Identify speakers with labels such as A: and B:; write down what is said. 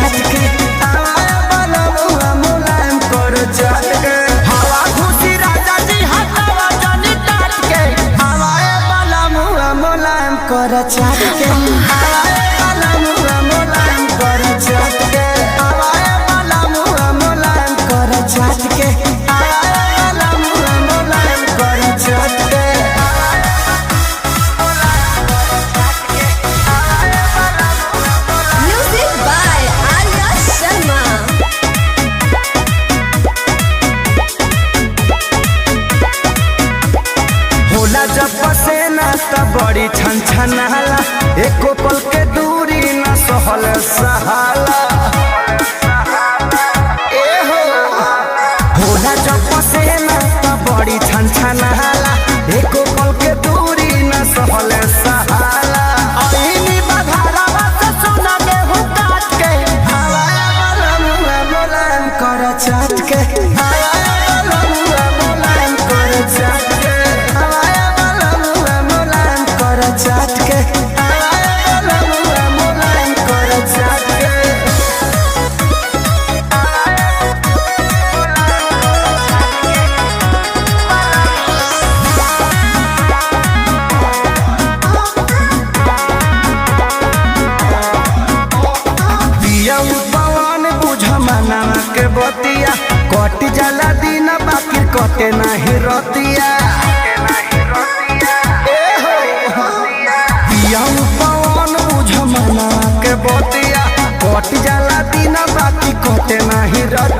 A: चाट के आवाए वाला मुआ मुलायम कर चाट के हवा खुशी राजा जी हटावा जानी टाट के आवाए वाला मुआ मुलायम कर चाट के आवाए वाला मुआ मुलायम कर चाट के आवाए वाला मुआ मुलायम कर चाट के आवाए वाला मुआ मुलायम कर चाट के
B: Music by Arya Sharma.
A: होला जब पसेना त बड़ी छन छनाला एको पल के दूरी न सहल सहाला ए हो होला जब पसेना त बड़ी छन छनाला एको पल के दूरी न सहल सहाला आईनी बधारा बात सुना दे हूँ काट के हवाया वाला मुआ मुलायम कर चाट के हवाया वाला मुआ मुलायम कर चाट के हवाया वाला मुआ मुलायम कर चाट के हवाया वाला मुआ मुलायम कर चाट के पिया पवन बुझ मनावा के बतिया कट जाला दिन बाकी कटे नहीं रतिया ए हो पिया पवन बुझ मनावा के बतिया कट जाला दिन बाकी कटे नहीं रतिया